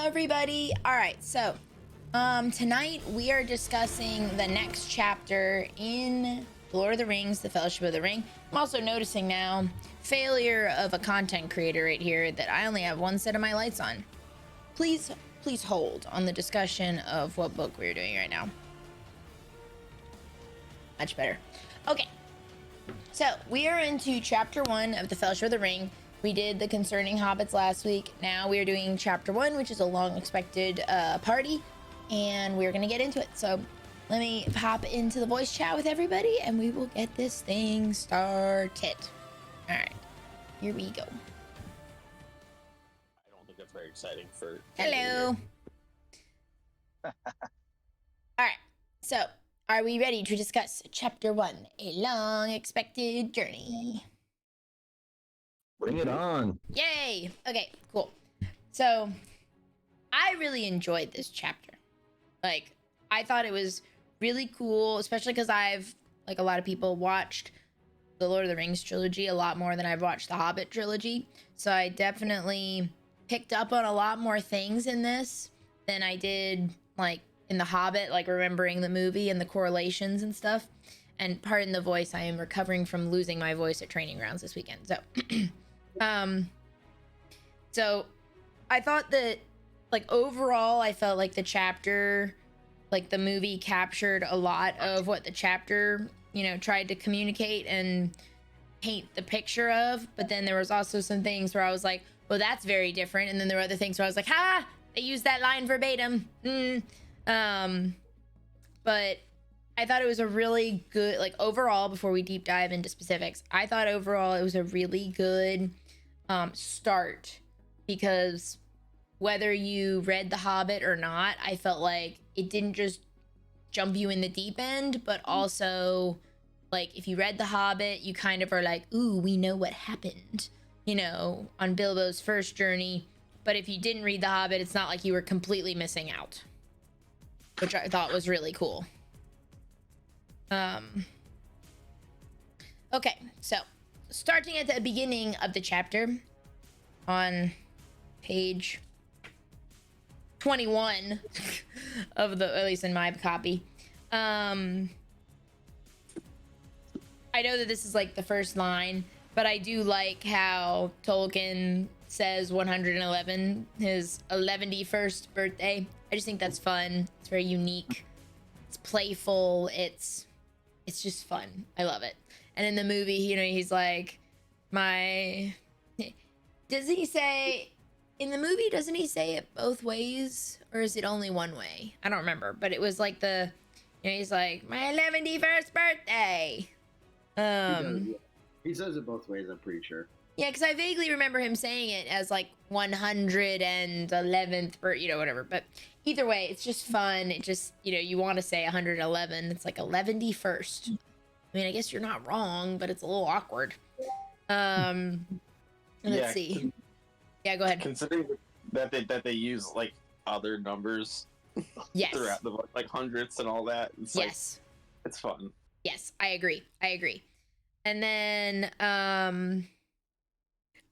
everybody. All right, so tonight we are discussing the next chapter in Lord of the Rings, The Fellowship of the Ring. I'm also noticing now failure of a content creator right here that I only have one set of my lights on. Please hold on the discussion of what book we're doing right now. Much better. Okay, so we are into chapter 1 of The Fellowship of the Ring. We did the concerning hobbits last week. Now we are doing chapter 1, which is a long expected party, and we're gonna get into it. So let me pop into the voice chat with everybody and we will get this thing started. All right, here we go. I don't think that's very exciting for... Hello. All right, so are we ready to discuss chapter 1, A Long Expected Journey? Bring it on. Yay. Okay, cool. So I really enjoyed this chapter. Like, I thought it was really cool, especially because I've, like a lot of people, watched the Lord of the Rings trilogy a lot more than I've watched the Hobbit trilogy. So I definitely picked up on a lot more things in this than I did, like, in the Hobbit, like remembering the movie and the correlations and stuff. And pardon the voice, I am recovering from losing my voice at training grounds this weekend. So so I thought that, like, overall I felt like the chapter, like the movie captured a lot of what the chapter, you know, tried to communicate and paint the picture of. But then there was also some things where I was like, well, that's very different. And then there were other things where I was like, ha, they used that line verbatim. But I thought it was a really good, like, overall, before we deep dive into specifics, I thought overall it was a really good start, because whether you read The Hobbit or not, I felt like it didn't just jump you in the deep end, but also, like, if you read The Hobbit, you kind of are like, ooh, we know what happened, you know, on Bilbo's first journey. But if you didn't read The Hobbit, it's not like you were completely missing out, which I thought was really cool. Okay, so starting at the beginning of the chapter on page 21 of the, at least in my copy, I know that this is like the first line, but I do like how Tolkien says 111, his 111st birthday. I just think that's fun. It's very unique. It's playful. It's just fun. I love it. And in the movie, you know, he's like, does he say, in the movie, doesn't he say it both ways? Or is it only one way? I don't remember, but it was like the, you know, he's like, my 111st birthday. He says it both ways, I'm pretty sure. Yeah, because I vaguely remember him saying it as like 111th, you know, whatever. But either way, it's just fun. It just, you know, you want to say 111. It's like 111st. I mean, I guess you're not wrong, but it's a little awkward. Let's see. Yeah, go ahead. Considering that they use, like, other numbers Yes. throughout the book, like hundredths and all that. It's Yes. Like, it's fun. Yes, I agree. And then, and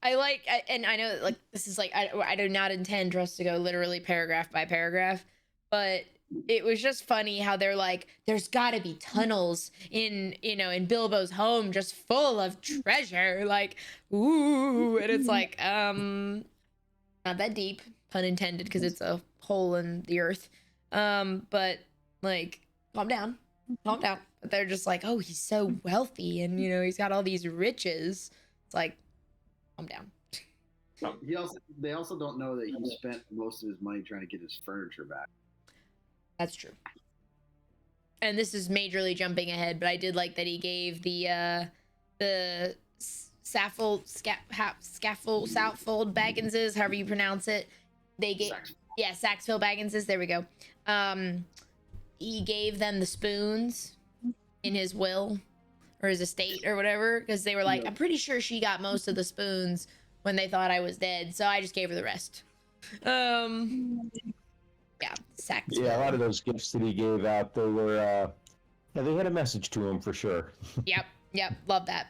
I know, like, this is like, I do not intend for us to go literally paragraph by paragraph, but it was just funny how they're like, there's gotta be tunnels in, you know, in Bilbo's home just full of treasure, like, ooh, and it's like, not that deep, pun intended, because it's a hole in the earth, but, like, calm down. But they're just like, oh, he's so wealthy, and, you know, he's got all these riches. It's like, calm down. They also don't know that he spent most of his money trying to get his furniture back. That's true. And this is majorly jumping ahead, but I did like that he gave the Saffold Bagginses, however you pronounce it. They gave, yeah, Saxville Bagginses. There we go. He gave them the spoons in his will or his estate or whatever, because they were like, I'm pretty sure she got most of the spoons when they thought I was dead, so I just gave her the rest. Yeah, Saxville. Yeah, a lot of those gifts that he gave out, they were, yeah, they had a message to him for sure. Yep, love that.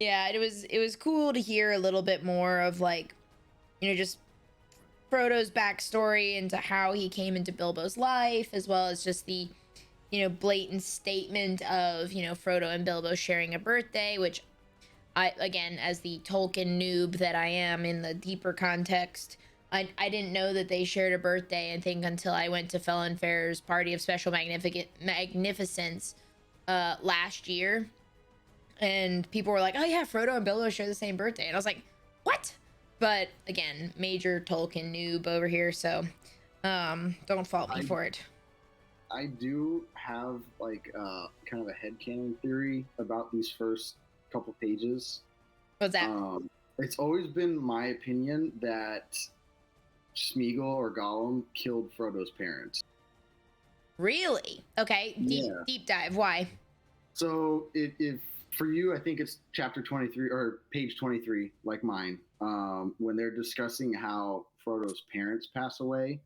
Yeah, it was cool to hear a little bit more of like, just Frodo's backstory into how he came into Bilbo's life, as well as just the, blatant statement of, Frodo and Bilbo sharing a birthday, which I, again, as the Tolkien noob that I am in the deeper context, I didn't know that they shared a birthday, I think, until I went to Felon Fair's Party of Special Magnificence last year. And people were like, oh yeah, Frodo and Bilbo share the same birthday. And I was like, what? But again, major Tolkien noob over here, so don't fault me for it. I do have like kind of a headcanon theory about these first couple pages. What's that? It's always been my opinion that Smeagol or Gollum killed Frodo's parents. Really? Okay. Deep dive. Why? So if for you, I think it's chapter 23 or page 23, like mine, when they're discussing how Frodo's parents pass away.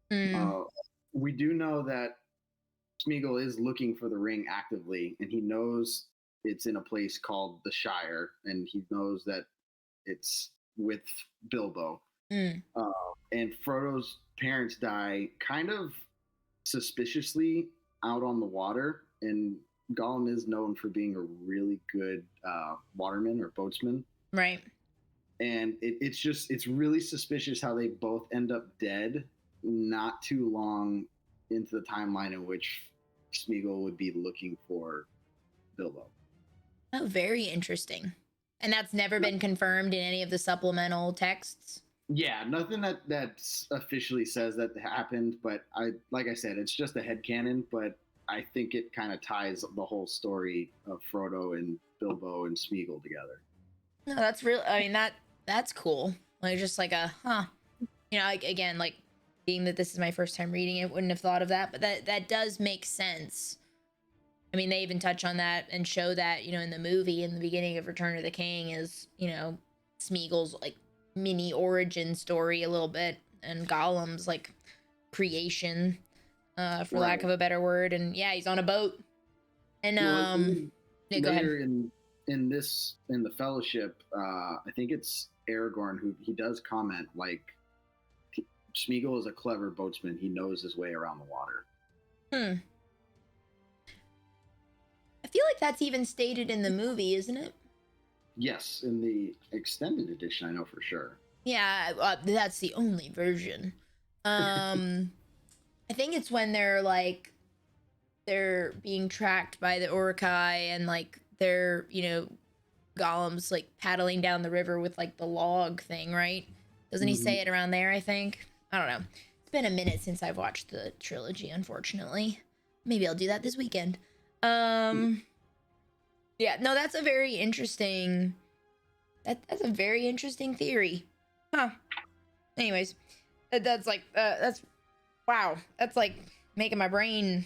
We do know that Smeagol is looking for the ring actively, and he knows it's in a place called the Shire, and he knows that it's with Bilbo. And Frodo's parents die kind of suspiciously out on the water, and Gollum is known for being a really good waterman or boatsman. Right. And it's really suspicious how they both end up dead not too long into the timeline in which Smeagol would be looking for Bilbo. Oh, very interesting. And that's never been confirmed in any of the supplemental texts? Yeah, nothing that officially says that happened, but like I said, it's just a headcanon, but I think it kind of ties the whole story of Frodo and Bilbo and Smeagol together. No, that's real. I mean, that's cool. Like, just like like, again, like, being that this is my first time reading it, wouldn't have thought of that, but that does make sense. I mean, they even touch on that and show that, in the movie in the beginning of Return of the King is, Smeagol's like mini origin story a little bit, and Gollum's like creation, for lack of a better word. And yeah, he's on a boat. And yeah, go ahead. In the Fellowship, I think it's Aragorn who he does comment like Smeagol is a clever boatsman. He knows his way around the water. I feel like that's even stated in the movie, isn't it? Yes, in the extended edition, I know for sure. Yeah, that's the only version. I think it's when they're being tracked by the Uruk-hai, and like they're, Gollum's like paddling down the river with like the log thing, right? Doesn't he say it around there, I think? I don't know. It's been a minute since I've watched the trilogy, unfortunately. Maybe I'll do that this weekend. Yeah, no, that's a very interesting that's a very interesting theory. Anyways, that's like wow, that's like making my brain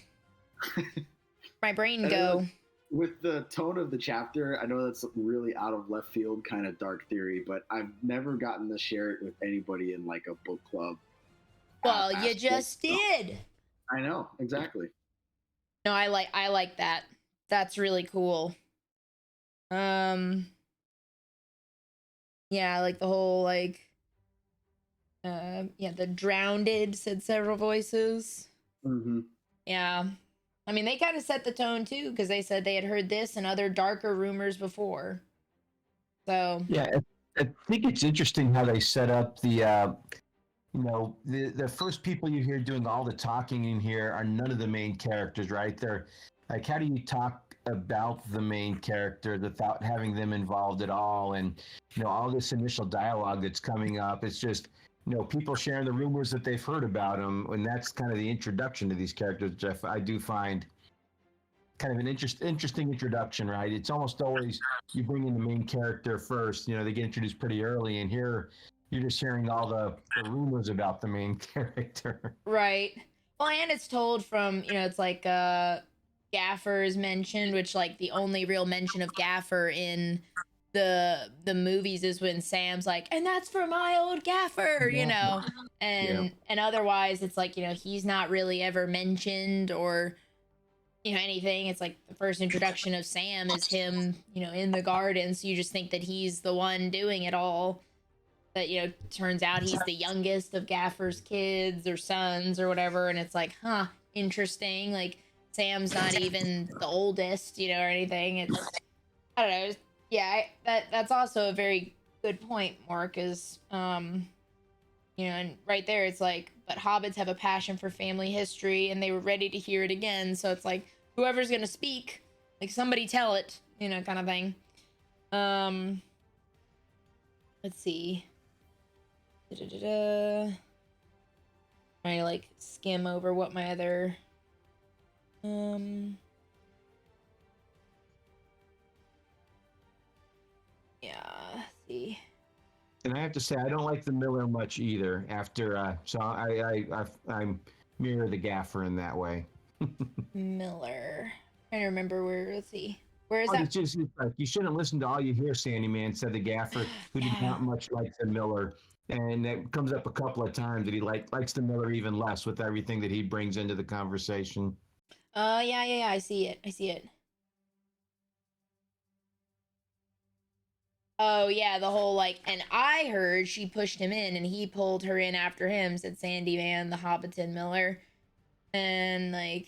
go. With the tone of the chapter, I know that's really out of left field kind of dark theory, but I've never gotten to share it with anybody in like a book club. Well, you just did. I know, exactly. No, I like that. That's really cool. Yeah, like the whole like the drowned said several voices. Yeah. I mean, they kind of set the tone too, because they said they had heard this and other darker rumors before. So yeah, I think it's interesting how they set up the the first people you hear doing all the talking in here are none of the main characters, right? They're like, how do you talk about the main character without having them involved at all? And all this initial dialogue that's coming up, it's just people sharing the rumors that they've heard about them, and that's kind of the introduction to these characters, Jeff. I do find kind of an interesting introduction, right? It's almost always you bring in the main character first. They get introduced pretty early, and here you're just hearing all the rumors about the main character. Right. Well, and it's told from, it's like Gaffer is mentioned, which like the only real mention of Gaffer in the movies is when Sam's like, and that's for my old Gaffer, and otherwise it's like, he's not really ever mentioned, or anything. It's like the first introduction of Sam is him, in the garden. So you just think that he's the one doing it all. But, turns out he's the youngest of Gaffer's kids or sons or whatever. And it's like, huh, interesting. Like, Sam's not even the oldest, or anything. It's, I don't know. Yeah, that's also a very good point, Mark, is, and right there, it's like, but hobbits have a passion for family history and they were ready to hear it again. So it's like, whoever's going to speak, like, somebody tell it, kind of thing. Let's see. Trying to like skim over what my other yeah, let's see. And I have to say, I don't like the Miller much either. After so I'm mirror the Gaffer in that way. Miller. Trying to remember where. Let's see. Where is Oh, that? it's like, you shouldn't listen to all you hear, Sandy Man, said the Gaffer, who did not much like the Miller. And it comes up a couple of times that he likes the Miller even less with everything that he brings into the conversation. Yeah. I see it. Oh yeah, the whole like, and I heard she pushed him in, and he pulled her in after him. Said Sandy Man, the Hobbiton Miller, and like,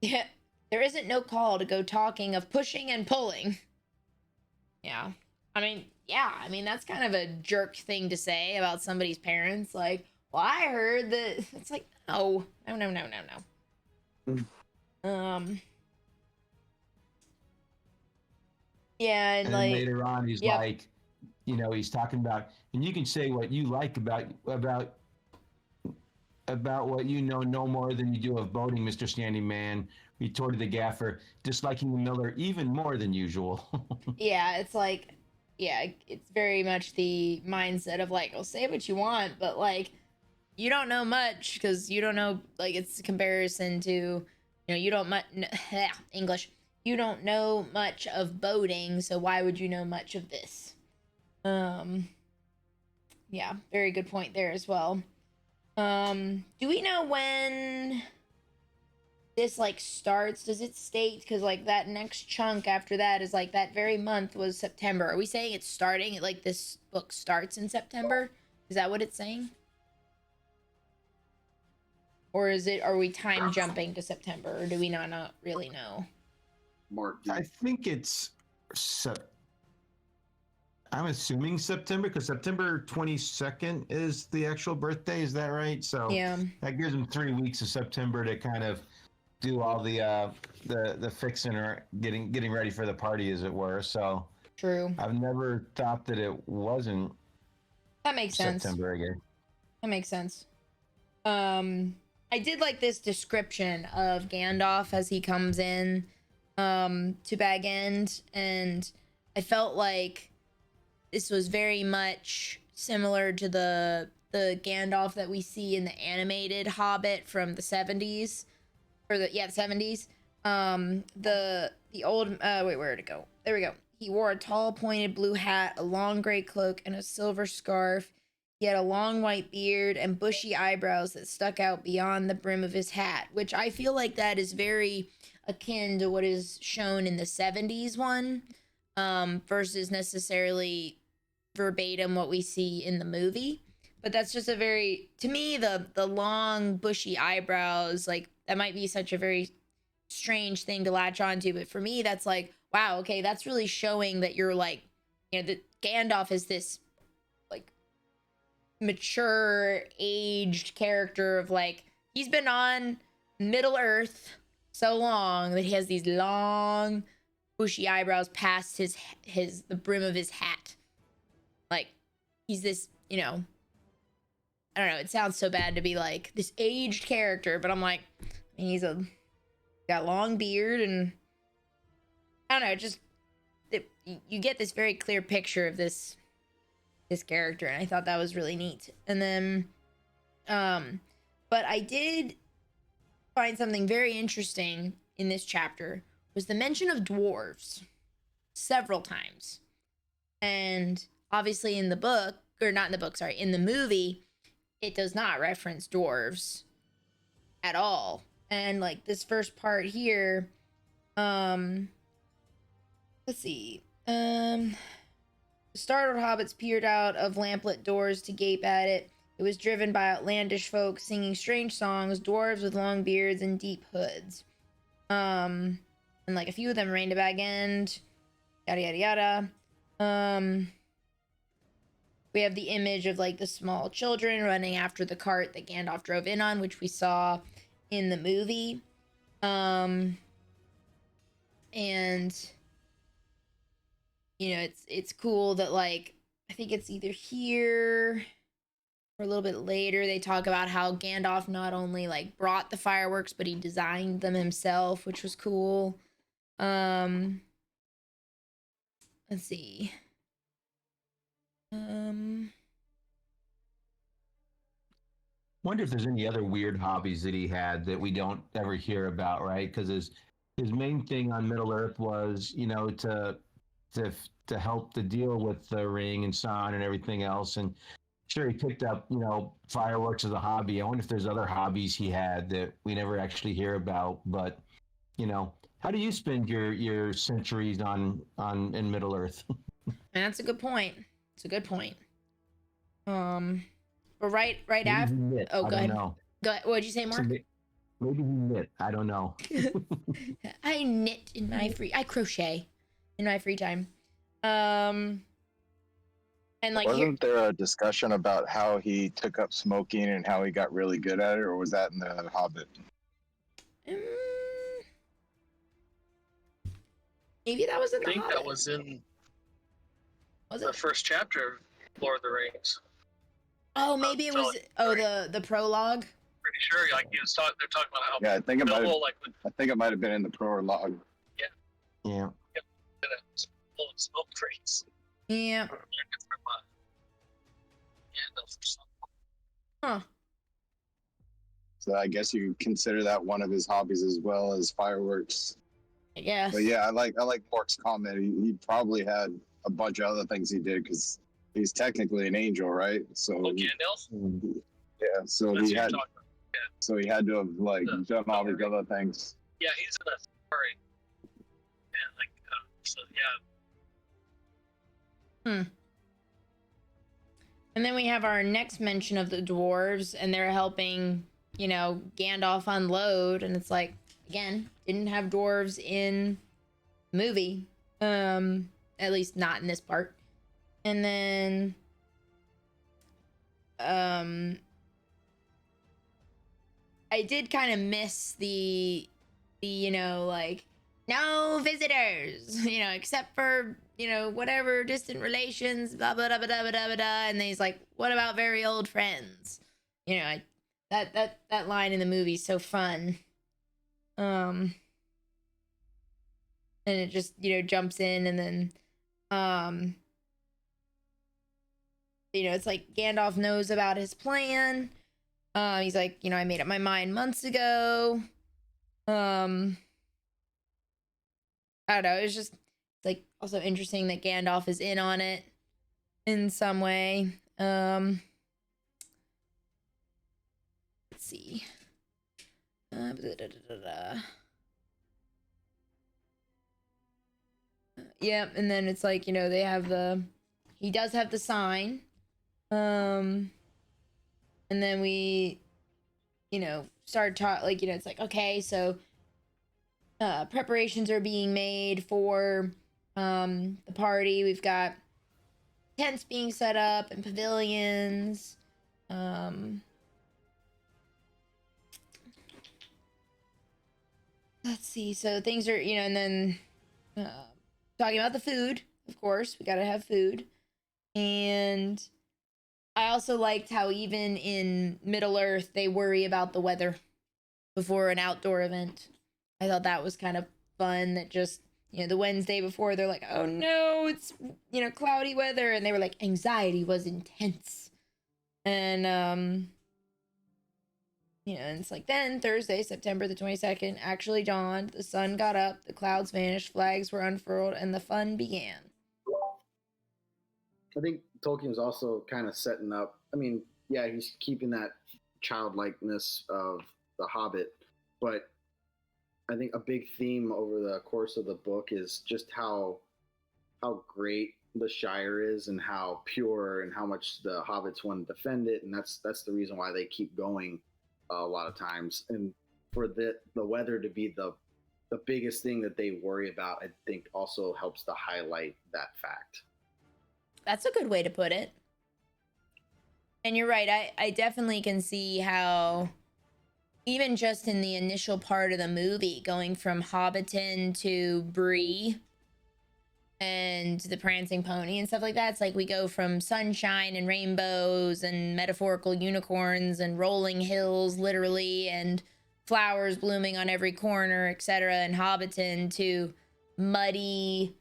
yeah, there isn't no call to go talking of pushing and pulling. Yeah, I mean that's kind of a jerk thing to say about somebody's parents. Like, well, I heard that. It's like, no. Yeah, and then like, later on, he's yep. like, he's talking about, and you can say what you like about what you know no more than you do of boating, Mr. Standing Man, retorted the Gaffer, disliking the Miller even more than usual. Yeah, it's like, yeah, it's very much the mindset of like, well, say what you want, but like, you don't know much because you don't know, like, it's a comparison to, you don't much, English, you don't know much of boating, so why would you know much of this? Yeah, very good point there as well. Do we know when this like starts? Does it state, because like that next chunk after that is like that very month was September? Are we saying it's starting, like this book starts in September? Is that what it's saying? Or are we time jumping to September, or do we not really know? Mark, I think it's I'm assuming September, because September 22nd is the actual birthday. Is that right? So Yeah, that gives them 3 weeks of September to kind of do all the fixing or getting ready for the party, as it were. So true. I've never thought that it wasn't That makes sense. September again. That makes sense. I did like this description of Gandalf as he comes in to Bag End, and I felt like this was very much similar to the Gandalf that we see in the animated Hobbit from the 70s, or the 70s. The old wait, where'd it go? There we go. He wore a tall pointed blue hat, a long gray cloak, and a silver scarf. He had a long white beard and bushy eyebrows that stuck out beyond the brim of his hat, which I feel like that is very akin to what is shown in the 70s one, versus necessarily verbatim what we see in the movie. But that's just a very, to me, the long bushy eyebrows, like, that might be such a very strange thing to latch onto, but for me that's like, wow, okay, that's really showing that you're like, that Gandalf is this like mature aged character of like, he's been on Middle Earth so long that he has these long bushy eyebrows past the brim of his hat. Like, he's this, I don't know, it sounds so bad to be like this aged character, but I'm like, he's got long beard, and I don't know, just you get this very clear picture of this character, and I thought that was really neat. And then but I did find something very interesting in this chapter, was the mention of dwarves several times. And obviously in the book, or not in the book, sorry, in the movie, it does not reference dwarves at all. and like this first part here, let's see. Startled hobbits peered out of lamplit doors to gape at it. It was driven by outlandish folk singing strange songs, dwarves with long beards and deep hoods. And like a few of them reigned a bag end, yada yada yada. We have the image of like the small children running after the cart that Gandalf drove in on, which we saw in the movie. And you know, it's cool that like I think it's either here or a little bit later they talk about how Gandalf not only like brought the fireworks but he designed them himself, which was cool. Let's see. Wonder if there's any other weird hobbies that he had that we don't ever hear about, right? Because his main thing on Middle Earth was, you know, to help to deal with the ring and Sauron and everything else. And sure, he picked up, you know, fireworks as a hobby. I wonder if there's other hobbies he had that we never actually hear about. But, you know, how do you spend your centuries on in Middle Earth? And that's a good point. It's a good point. But right Maybe after. he knit. Oh, I go don't ahead. know. Go ahead. What'd you say, Mark? Maybe he knit. I don't know. I knit in my I crochet in my free time. And like Wasn't there a discussion about how he took up smoking and how he got really good at it, or was that in the Hobbit? Maybe that was in I the think Hobbit. that was in Was the it? first chapter of Lord of the Rings. Oh, maybe it was. Oh, the prologue. Pretty sure, like he was talking. They're talking about how Yeah, I think it might. Bilbo, like, would I think it might have been in the prologue. Yeah. pull up smoke trees. Yeah. Huh. So I guess you could consider that one of his hobbies as well as fireworks. Yes. But yeah, I like Mark's comment. He probably had a bunch of other things he did because he's technically an angel, right? So Oh, Gandalf? yeah, so That's he who you're had talking about. so he had to have like done all these other things. Yeah, he's in a story. Yeah, like, so yeah. And then we have our next mention of the dwarves, and they're helping, you know, Gandalf unload, and it's like, again, didn't have dwarves in the movie, at least not in this part. And then, I did kind of miss the, you know, like, no visitors, you know, except for, you know, whatever distant relations, blah blah blah blah blah blah blah. And then he's like, what about very old friends? You know, that line in the movie is so fun. And it just, you know, jumps in, and then you know, it's like Gandalf knows about his plan. He's like, you know, I made up my mind months ago. I don't know, it's just like also interesting that Gandalf is in on it in some way. Let's see. Yeah, and then it's like, you know, he does have the sign. And then we, you know, start like, you know, it's like, okay, so preparations are being made for the party. We've got tents being set up and pavilions. Let's see. So things are, you know, and then talking about the food, of course, we gotta have food. And I also liked how even in Middle Earth, they worry about the weather before an outdoor event. I thought that was kind of fun, that just, you know, the Wednesday before, they're like, oh no, it's, you know, cloudy weather. And they were like, anxiety was intense. And, you know, and it's like, then Thursday, September the 22nd, actually dawned, the sun got up, the clouds vanished, flags were unfurled, and the fun began. I think Tolkien was also kind of setting up. I mean, yeah, he's keeping that childlikeness of The Hobbit, but I think a big theme over the course of the book is just how great the Shire is and how pure and how much the hobbits want to defend it, and that's the reason why they keep going a lot of times. And for the weather to be the biggest thing that they worry about, I think also helps to highlight that fact. That's a good way to put it. And you're right. I definitely can see how, even just in the initial part of the movie, going from Hobbiton to Bree and the Prancing Pony and stuff like that, it's like we go from sunshine and rainbows and metaphorical unicorns and rolling hills, literally, and flowers blooming on every corner, etc., in Hobbiton, to muddy,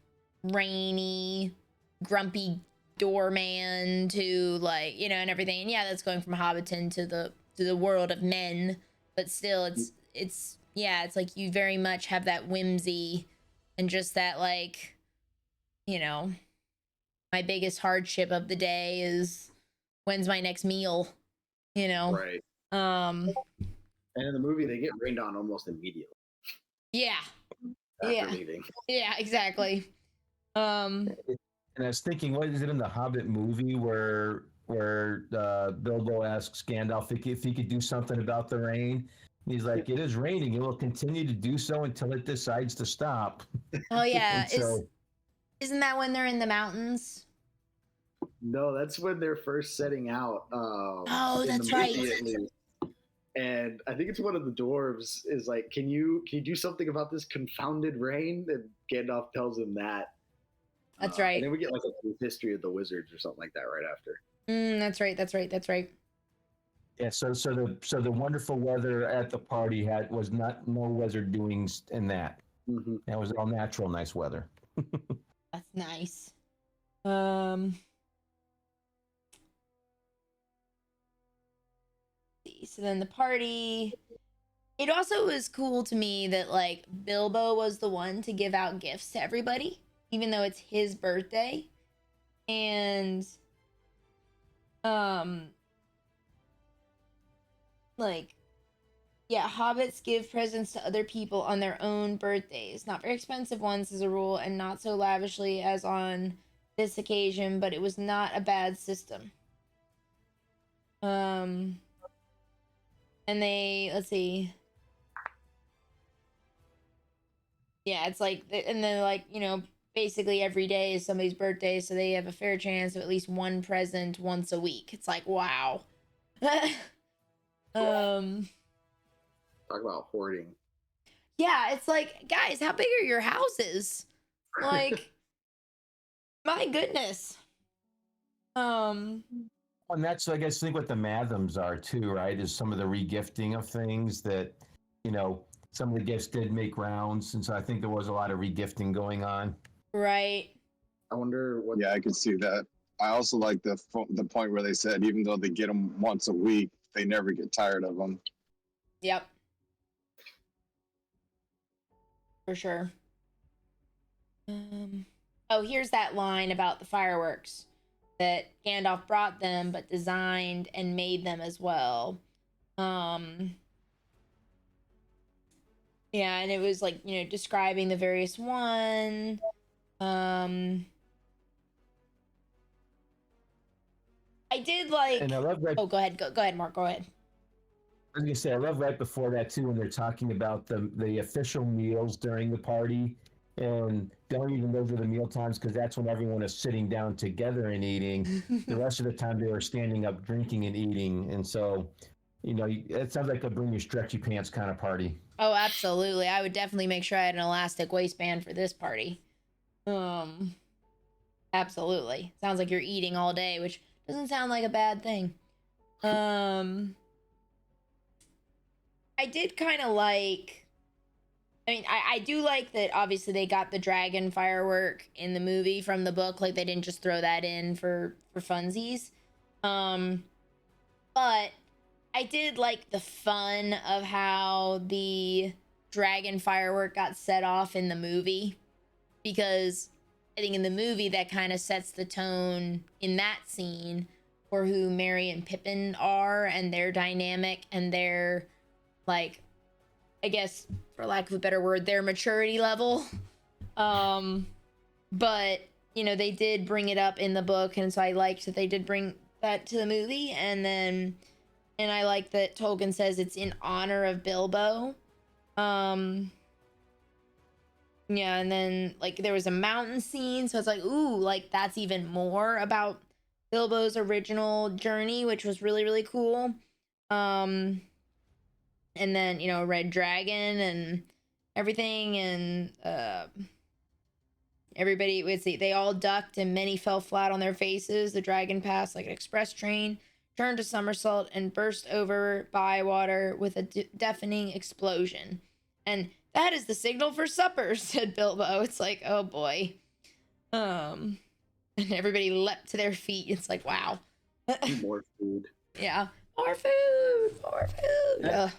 rainy, grumpy doorman, to, like, you know, and everything. And yeah, that's going from Hobbiton to the world of men, but still, it's yeah, it's like you very much have that whimsy and just that, like, you know, my biggest hardship of the day is when's my next meal, you know. Right. And in the movie, they get rained on almost immediately. Yeah. After leaving. Yeah, exactly. And I was thinking, what is it in the Hobbit movie where Bilbo asks Gandalf if he could do something about the rain? He's like, "It is raining. It will continue to do so until it decides to stop." Oh yeah. So, Isn't that when they're in the mountains? No, that's when they're first setting out. Oh, that's right. And I think it's one of the dwarves is like, "Can you do something about this confounded rain?" And Gandalf tells him that. That's right. And then we get like a history of the wizards or something like that right after. That's right. yeah. So the wonderful weather at the party was no wizard doings in that. Mm-hmm. That was all natural, nice weather. That's nice. So then the party. It also was cool to me that, like, Bilbo was the one to give out gifts to everybody, even though it's his birthday. And like, yeah, hobbits give presents to other people on their own birthdays. Not very expensive ones as a rule, and not so lavishly as on this occasion, but it was not a bad system. And they, let's see. Yeah, it's like, and then, like, you know, basically every day is somebody's birthday, so they have a fair chance of at least one present once a week. It's like, wow. Talk about hoarding. Yeah, it's like, guys, how big are your houses? Like, my goodness. And that's, I guess, think what the Mathams are too, right? Is some of the regifting of things that, you know, some of the gifts did make rounds, and so I think there was a lot of regifting going on. Right. I wonder what. Yeah, I could see that. I also like the point where they said even though they get them once a week, they never get tired of them. Yep. For sure. Oh, here's that line about the fireworks that Gandalf brought them, but designed and made them as well. Yeah, and it was like, you know, describing the various one. I did like. And I love right. Oh, go ahead, Mark. Go ahead. I was gonna say, I love right before that too when they're talking about the official meals during the party, and don't even those are the meal times because that's when everyone is sitting down together and eating. The rest of the time they were standing up, drinking and eating, and so, you know, it sounds like a bring your stretchy pants kind of party. Oh, absolutely. I would definitely make sure I had an elastic waistband for this party. Absolutely. Sounds like you're eating all day, which doesn't sound like a bad thing. I did kind of like, I mean, I do like that obviously they got the dragon firework in the movie from the book. Like, they didn't just throw that in for funsies. But I did like the fun of how the dragon firework got set off in the movie, because I think in the movie that kind of sets the tone in that scene for who Merry and Pippin are and their dynamic and their, like, I guess for lack of a better word, their maturity level. But you know, they did bring it up in the book, and so I liked that they did bring that to the movie. And I like that Tolkien says it's in honor of Bilbo. Yeah, and then like there was a mountain scene, so it's like, ooh, like that's even more about Bilbo's original journey, which was really, really cool. And then, you know, Red Dragon and everything, and everybody would see, they all ducked and many fell flat on their faces. The dragon passed like an express train, turned a somersault, and burst over Bywater with a deafening explosion. And that is the signal for supper, said Bilbo. It's like, oh boy. And everybody leapt to their feet. It's like, wow. More food. Yeah. More food. More food.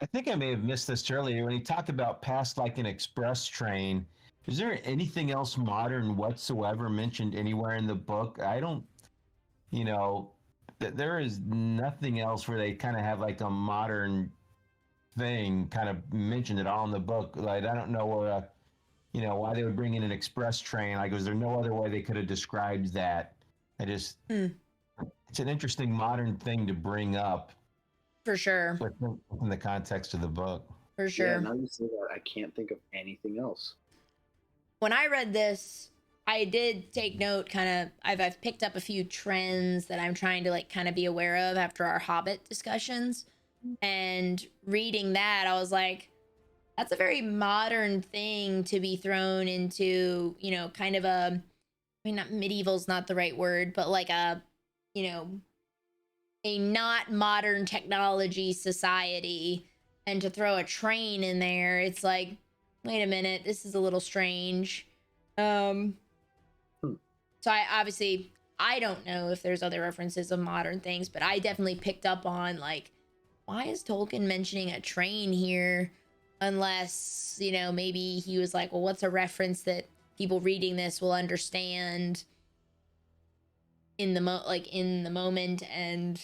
I think I may have missed this earlier when he talked about past like an express train. Is there anything else modern whatsoever mentioned anywhere in the book? I don't, you know, there is nothing else where they kind of have like a modern thing kind of mentioned at all in the book. Like, I don't know where, you know, why they would bring in an express train. Like, was there no other way they could have described that? I just, it's an interesting modern thing to bring up. For sure. Within the context of the book. For sure. Yeah, now you say that, I can't think of anything else. When I read this, I did take note, kind of, I've picked up a few trends that I'm trying to like kind of be aware of after our Hobbit discussions. And reading that, I was like, that's a very modern thing to be thrown into, you know, kind of a, I mean, not medieval's not the right word, but like a, you know, a not modern technology society, and to throw a train in there, it's like, wait a minute, this is a little strange. So I don't know if there's other references of modern things, but I definitely picked up on like, why is Tolkien mentioning a train here? Unless, you know, maybe he was like, well, what's a reference that people reading this will understand in the moment and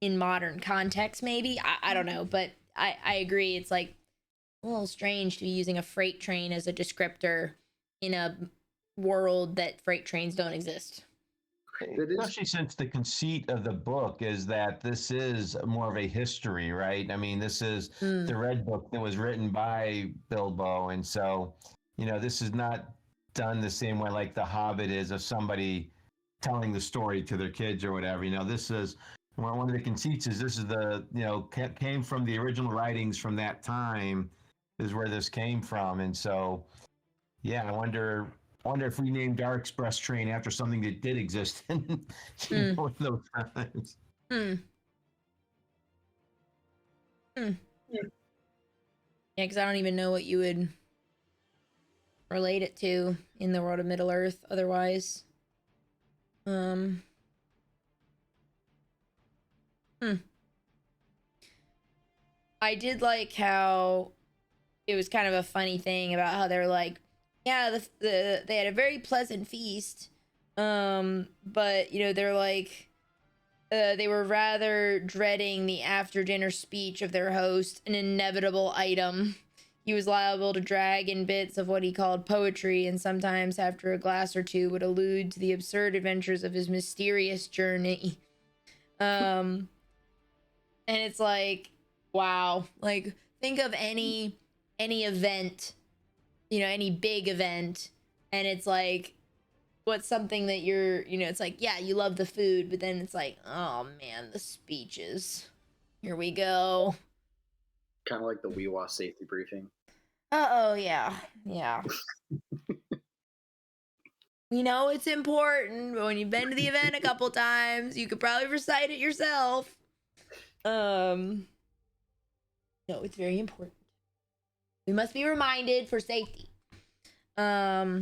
in modern context, maybe. I don't know, but I agree, it's like a little strange to be using a freight train as a descriptor in a world that freight trains don't exist. Especially since the conceit of the book is that this is more of a history, right? I mean, this is the Red Book that was written by Bilbo, and so, you know, this is not done the same way like The Hobbit is, of somebody telling the story to their kids or whatever. You know, this is one of the conceits is this is the, you know, came from the original writings from that time, is where this came from. And so, yeah, I wonder if we named our express train after something that did exist in those times. Yeah, because I don't even know what you would relate it to in the world of Middle Earth otherwise. I did like how it was kind of a funny thing about how they're like, yeah, they had a very pleasant feast, but you know, they're like, they were rather dreading the after dinner speech of their host, an inevitable item. He was liable to drag in bits of what he called poetry, and sometimes after a glass or two would allude to the absurd adventures of his mysterious journey. And it's like, wow, like think of any event, you know, any big event, and it's like, what's something that you're, you know, it's like, yeah, you love the food, but then it's like, oh man, the speeches, here we go. Kind of like the WeWa safety briefing. Oh yeah. We know it's important, but when you've been to the event a couple times, you could probably recite it yourself. No, it's very important. We must be reminded for safety. Yeah,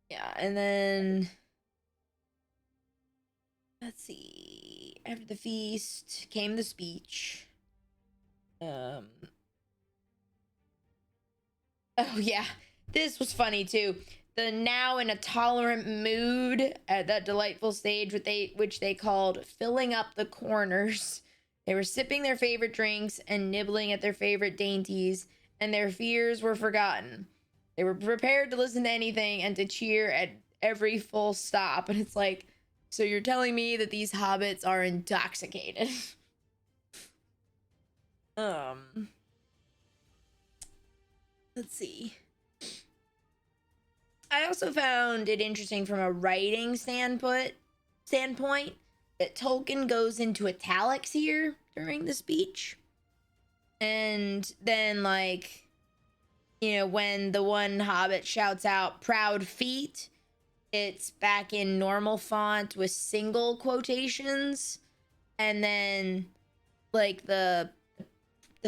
and then let's see. After the feast came the speech. Oh yeah, this was funny too. The now in a tolerant mood at that delightful stage which they called filling up the corners. They were sipping their favorite drinks and nibbling at their favorite dainties, and their fears were forgotten. They were prepared to listen to anything and to cheer at every full stop. And it's like, so you're telling me that these hobbits are intoxicated? Let's see. I also found it interesting from a writing standpoint that Tolkien goes into italics here during the speech. And then, like, you know, when the one hobbit shouts out proud feet, it's back in normal font with single quotations. And then, like, the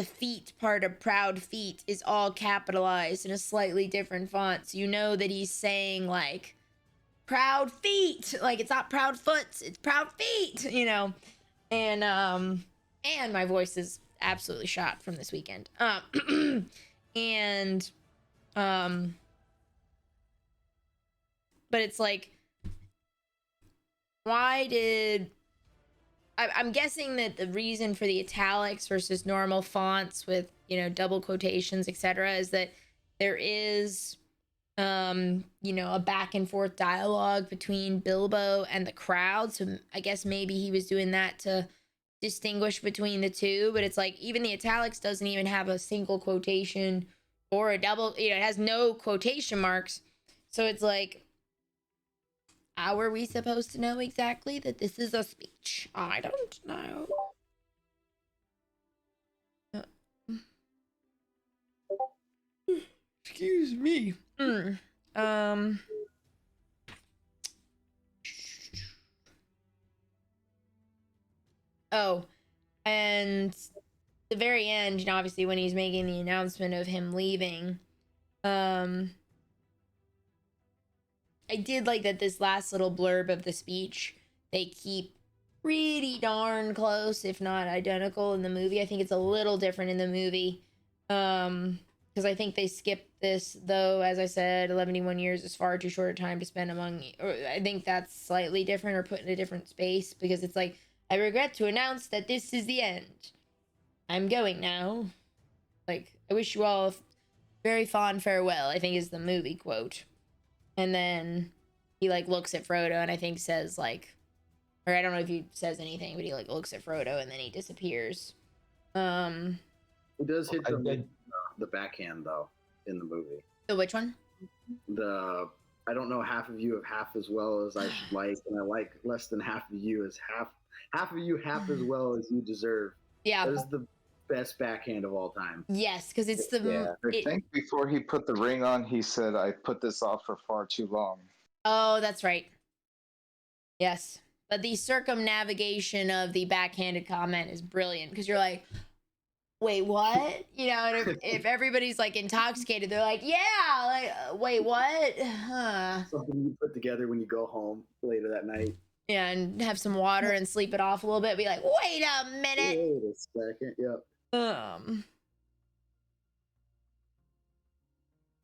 feet part of proud feet is all capitalized in a slightly different font. So you know that he's saying, like, proud feet. Like, it's not proud foots, it's proud feet, you know. And my voice is absolutely shot from this weekend. And but it's like, why did I'm guessing that the reason for the italics versus normal fonts with, you know, double quotations, etc., is that there is you know, a back and forth dialogue between Bilbo and the crowd. So I guess maybe he was doing that to distinguish between the two. But it's like, even the italics doesn't even have a single quotation or a double, you know, it has no quotation marks. So it's like, how are we supposed to know exactly that this is a speech? I don't know. Excuse me. Oh, and the very end, you know, obviously when he's making the announcement of him leaving, I did like that this last little blurb of the speech, they keep pretty darn close, if not identical, in the movie. I think it's a little different in the movie. Because I think they skipped this, though, as I said, 11 years is far too short a time to spend among, or I think that's slightly different or put in a different space, because it's like, I regret to announce that this is the end. I'm going now. Like, I wish you all a very fond farewell, I think is the movie quote. And then he, like, looks at Frodo and I think says, like, or I don't know if he says anything, but he, like, looks at Frodo and then he disappears. It does hit the backhand, though, in the movie. So which one? I don't know half of you have half as well as I should like, and I like less than half of you as half of you half as well as you deserve. Yeah. That is the best backhand of all time. Yes, because it's the... I think before he put the ring on, he said, I put this off for far too long. Oh, that's right. Yes. But the circumnavigation of the backhanded comment is brilliant, because you're like, wait, what? You know, and if everybody's, like, intoxicated, they're like, yeah, like, wait, what? Huh. Something you put together when you go home later that night. Yeah, and have some water and sleep it off a little bit. Be like, wait a minute. Wait a second. Yep.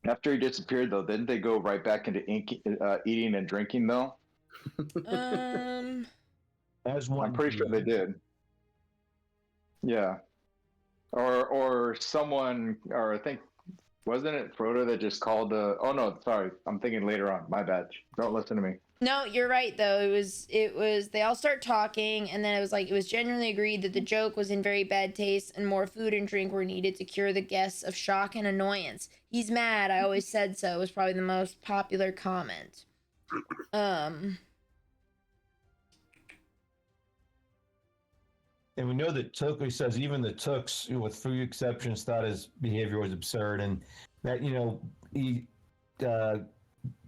After he disappeared, though, didn't they go right back into eating and drinking, though? As one, I'm pretty sure they did. Yeah. Or someone, or I think, wasn't it Frodo that just called oh no, sorry, I'm thinking later on. My bad. Don't listen to me. No, you're right, though. It was, they all start talking, and then it was like, it was generally agreed that the joke was in very bad taste, and more food and drink were needed to cure the guests of shock and annoyance. He's mad, I always said so, was probably the most popular comment. And we know that Tolkien says even the Tooks, with few exceptions, thought his behavior was absurd, and that, you know, he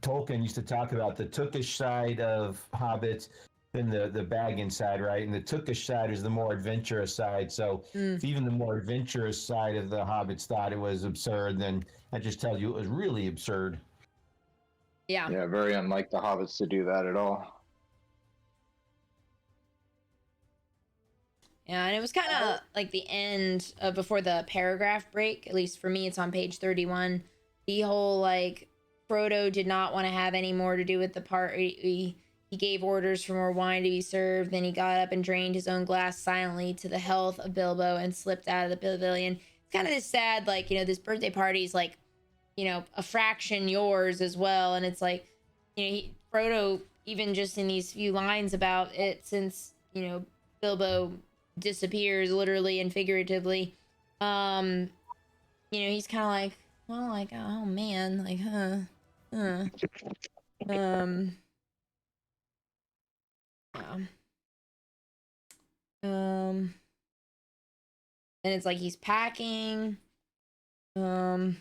Tolkien used to talk about the Tookish side of hobbits than the Baggins side, right? And the Tookish side is the more adventurous side. So if even the more adventurous side of the hobbits thought it was absurd, then that just tells you it was really absurd. Yeah. Yeah, very unlike the hobbits to do that at all. Yeah, and it was kind of like the end of before the paragraph break. At least for me, it's on page 31. The whole, like, Frodo did not want to have any more to do with the party. He gave orders for more wine to be served. Then he got up and drained his own glass silently to the health of Bilbo and slipped out of the pavilion. It's kind of this sad, like, you know, this birthday party is like, you know, a fraction yours as well. And it's like, you know, Frodo, even just in these few lines about it, since, you know, Bilbo disappears literally and figuratively, you know, he's kind of like, well, like, oh man, like, yeah. And it's like he's packing. Yeah,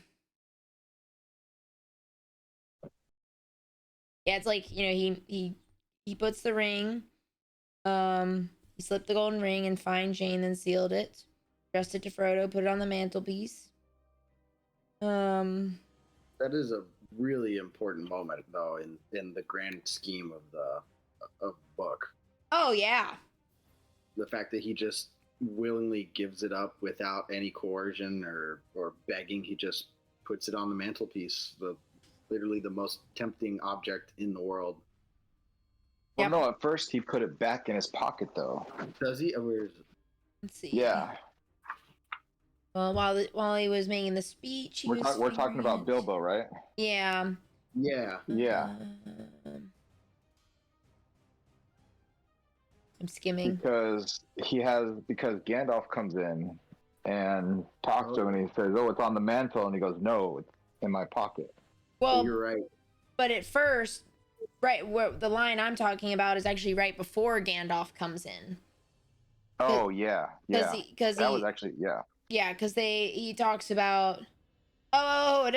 it's like, you know, he puts the ring. He slipped the golden ring and fine Jane, then sealed it, addressed it to Frodo, put it on the mantelpiece. That is a really important moment, though, in the grand scheme of the book. Oh yeah. The fact that he just willingly gives it up without any coercion or begging, he just puts it on the mantelpiece, literally the most tempting object in the world. Well, Yep. no, at first he put it back in his pocket, though. Does he? Oh, where is it? Let's see. Yeah. Well, while he was making the speech, We're talking about Bilbo, right? Yeah. Yeah. Yeah. I'm skimming. Because Gandalf comes in and talks to him, and he says, "Oh, it's on the mantle," and he goes, "No, it's in my pocket." Well, you're right. But at first, right, where the line I'm talking about is actually right before Gandalf comes in. Oh yeah, yeah. Because that was actually Yeah, because he talks about so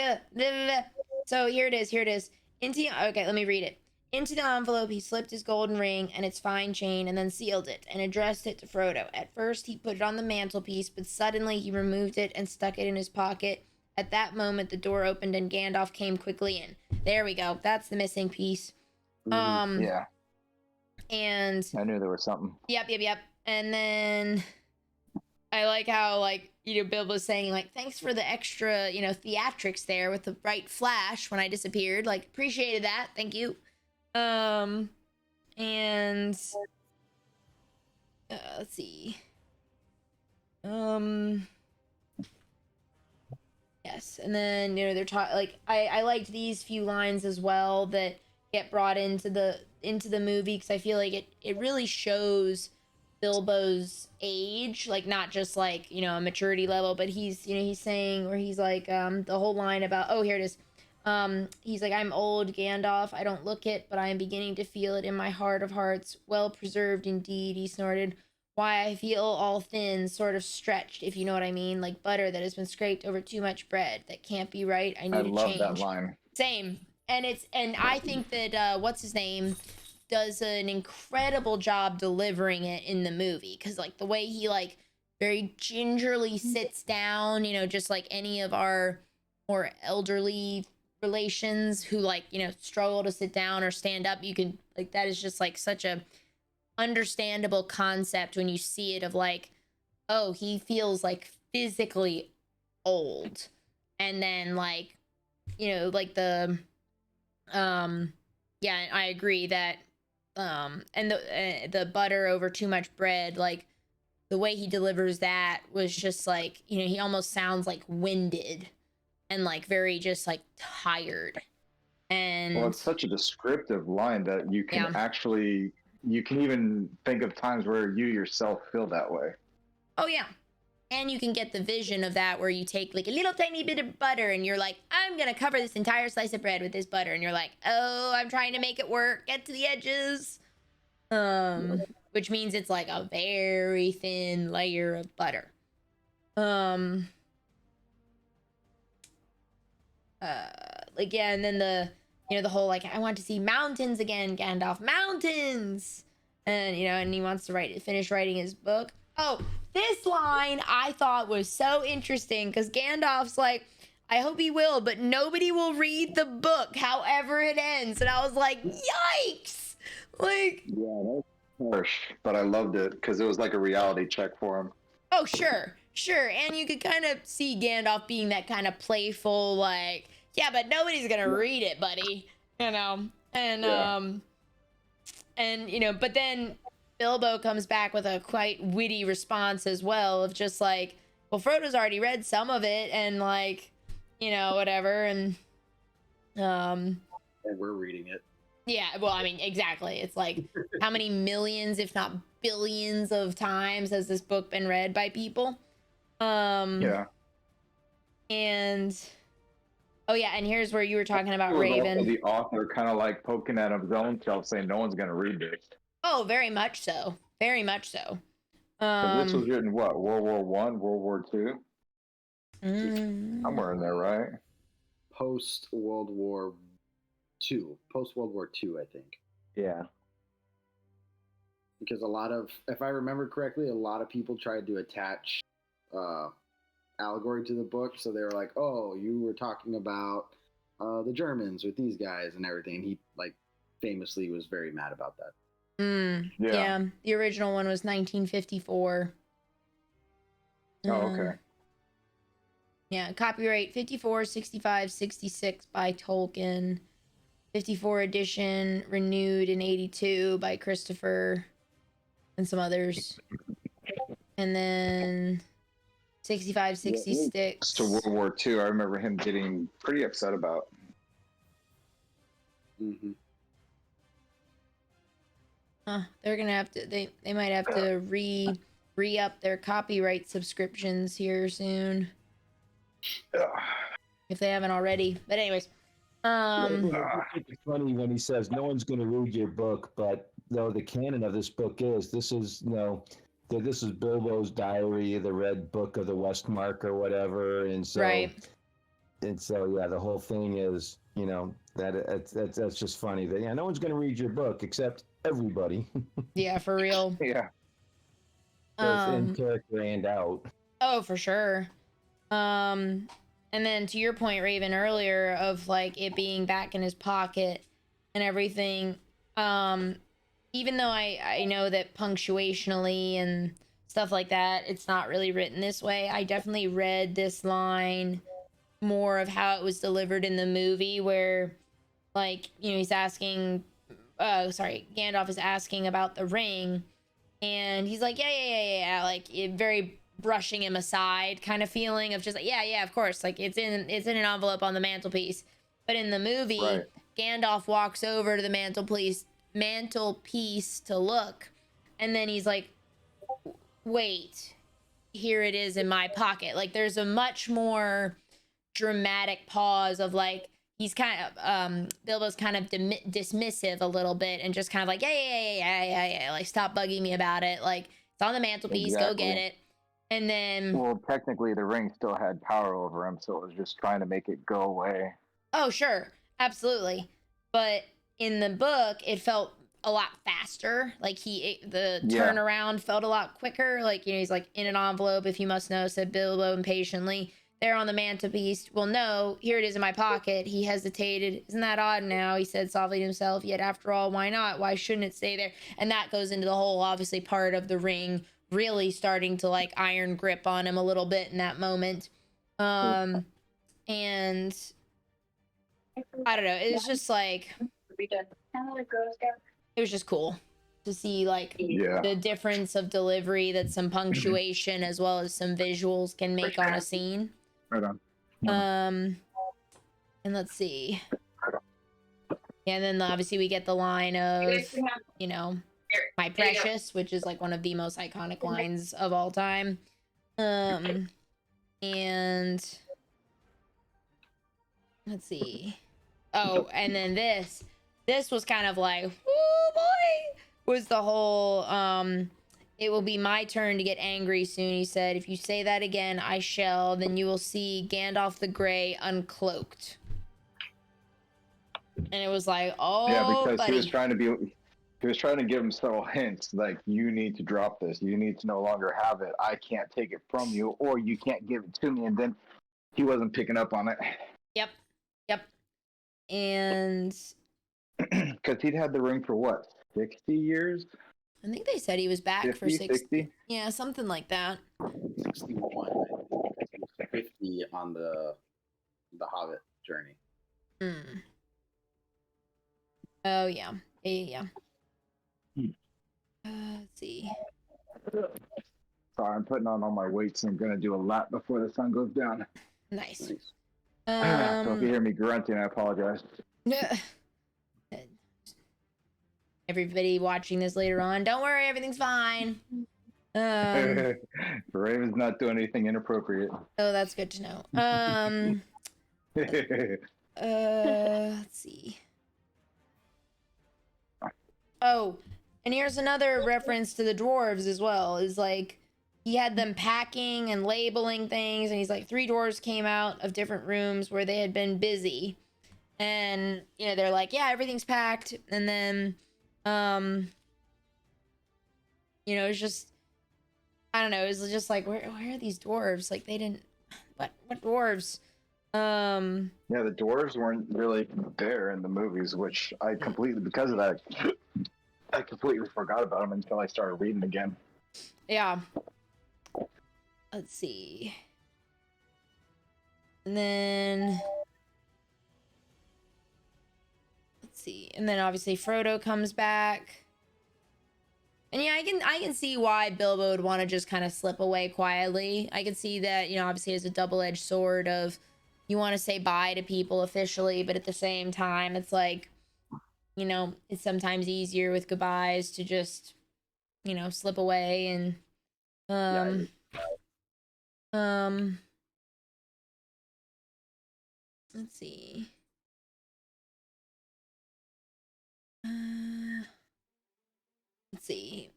here it is. Okay, let me read it. Into the envelope he slipped his golden ring and its fine chain and then sealed it and addressed it to Frodo. At first he put it on the mantelpiece, but suddenly he removed it and stuck it in his pocket. At that moment the door opened and Gandalf came quickly in. There we go. That's the missing piece. yeah. And I knew there was something. Yep. And then I like how, like, you know, Bill was saying, like, thanks for the extra, you know, theatrics there with the bright flash when I disappeared. Like, appreciated that. Thank you. And let's see. Yes, and then, you know, they're talking, like, I liked these few lines as well that get brought into the movie, because I feel like it really shows Bilbo's age, like, not just, like, you know, a maturity level, but he's, you know, he's saying, where he's like, the whole line about, oh, here it is. He's like, I'm old, Gandalf. I don't look it, but I am beginning to feel it in my heart of hearts. Well preserved indeed, he snorted. Why, I feel all thin, sort of stretched, if you know what I mean, like butter that has been scraped over too much bread. That can't be right. I need a change. I love that line. Same. And I think that what's his name does an incredible job delivering it in the movie, because, like, the way he, like, very gingerly sits down, you know, just like any of our more elderly relations who, like, you know, struggle to sit down or stand up. You can, like, that is just, like, such a understandable concept when you see it, of like, oh, he feels like physically old. And then, like, you know, like the yeah, I agree that and the butter over too much bread, like, the way he delivers that was just like, you know, he almost sounds like winded and, like, very just, like, tired. And well, it's such a descriptive line that you can actually, you can even think of times where you yourself feel that way. Oh yeah. And you can get the vision of that, where you take, like, a little tiny bit of butter and you're like, I'm gonna cover this entire slice of bread with this butter, and you're like, oh, I'm trying to make it work, get to the edges, which means it's like a very thin layer of butter. Like, yeah, and then the, you know, the whole, like, I want to see mountains again, Gandalf, mountains. And, you know, and he wants to finish writing his book. Oh, this line I thought was so interesting, because Gandalf's like, I hope he will, but nobody will read the book however it ends. And I was like, yikes! Like, yeah, that was harsh, but I loved it because it was like a reality check for him. Oh, sure. And you could kind of see Gandalf being that kind of playful, like, yeah, but nobody's gonna read it, buddy. You know? And, And but then Bilbo comes back with a quite witty response as well of just like, well, Frodo's already read some of it and like, whatever. And And we're reading it. yeah, well, I mean, exactly. It's like how many millions, if not billions of times has this book been read by people? Yeah. And oh yeah, and here's where you were talking about It was also Raven. the author kind of like poking at his own self, saying no one's gonna read this. Oh, very much so. Very much so. So this was written what? World War One, World War Two, somewhere in there, right? Post World War II, I think. Yeah. Because if I remember correctly, a lot of people tried to attach allegory to the book. So they were like, "Oh, you were talking about the Germans with these guys and everything." And he like famously was very mad about that. Yeah. The original one was 1954. Oh, okay. Yeah, copyright 54, 65, 66 by Tolkien. 54 edition renewed in 82 by Christopher and some others. And then 65, 66. To World War II, I remember him getting pretty upset about. Mm-hmm. They're gonna have to. They might have to re-up their copyright subscriptions here soon if they haven't already. But anyways, It's funny when he says no one's going to read your book, but though the canon of this book is this is this is Bilbo's diary, the Red Book of the Westmark or whatever, and so right. And so yeah, the whole thing is that's just funny that no one's going to read your book except everybody. Yeah, for real. Yeah. Both in character and out. Oh, for sure. And then to your point, Raven, earlier of like it being back in his pocket and everything, even though I know that punctuationally and stuff like that, it's not really written this way, I definitely read this line more of how it was delivered in the movie where like, he's asking, Gandalf is asking about the ring and he's like, yeah, like very brushing him aside kind of feeling of just like, yeah, of course, like it's in an envelope on the mantelpiece. But in the movie, Right. Gandalf walks over to the mantelpiece to look, and then he's like, wait, here it is in my pocket. Like there's a much more dramatic pause of like he's kind of Bilbo's kind of dismissive a little bit and just kind of like yeah, like stop bugging me about it, like it's on the mantelpiece, go get it. And then Well, technically, the ring still had power over him, so it was just trying to make it go away. oh sure, absolutely, but in the book it felt a lot faster, like the turnaround felt a lot quicker, like he's like, in an envelope if you must know, said Bilbo impatiently. There on the mantelpiece. Well, no, here it is in my pocket. He hesitated. Isn't that odd now? He said softly to himself. Yet after all, why not? Why shouldn't it stay there? And that goes into the whole, obviously, part of the ring really starting to like iron grip on him a little bit in that moment. And I don't know. It was just like, it was just cool to see like the difference of delivery that some punctuation as well as some visuals can make on a scene. Right on. And let's see. Yeah, and then obviously we get the line of, my precious, which is like one of the most iconic lines of all time. And let's see. Oh, and then this was kind of like, oh boy, was the whole it will be my turn to get angry soon, he said. If you say that again, I shall. Then you will see Gandalf the Grey uncloaked. And it was like, oh, yeah, because buddy. he was trying to give him subtle hints, like, you need to drop this. You need to no longer have it. I can't take it from you, or you can't give it to me. And then he wasn't picking up on it. Yep. And because he'd had the ring for what, 60 years? I think they said he was back 50, for 60? Yeah, something like that. 61, 50 on the Hobbit journey. Oh yeah. Let's see. Sorry, I'm putting on all my weights and I'm gonna do a lap before the sun goes down. Nice. So if you hear me grunting, I apologize. Everybody watching this later on, don't worry, everything's fine. Raven's not doing anything inappropriate. Oh, that's good to know. Let's see. Oh, and here's another reference to the dwarves as well. Is like he had them packing and labeling things, and he's like 3 dwarves came out of different rooms where they had been busy, and you know they're like, yeah, everything's packed, and then you know, it's just I don't know, it's just like where are these dwarves? Like they didn't what dwarves? Yeah, the dwarves weren't really there in the movies, which I completely, because of that, I completely forgot about them until I started reading again. Yeah. Let's see. And then let's see. And then obviously Frodo comes back. And yeah, I can see why Bilbo would want to just kind of slip away quietly. I can see that, you know, obviously it's a double-edged sword of you want to say bye to people officially, but at the same time, it's like, you know, it's sometimes easier with goodbyes to just, you know, slip away and let's see. Let's see.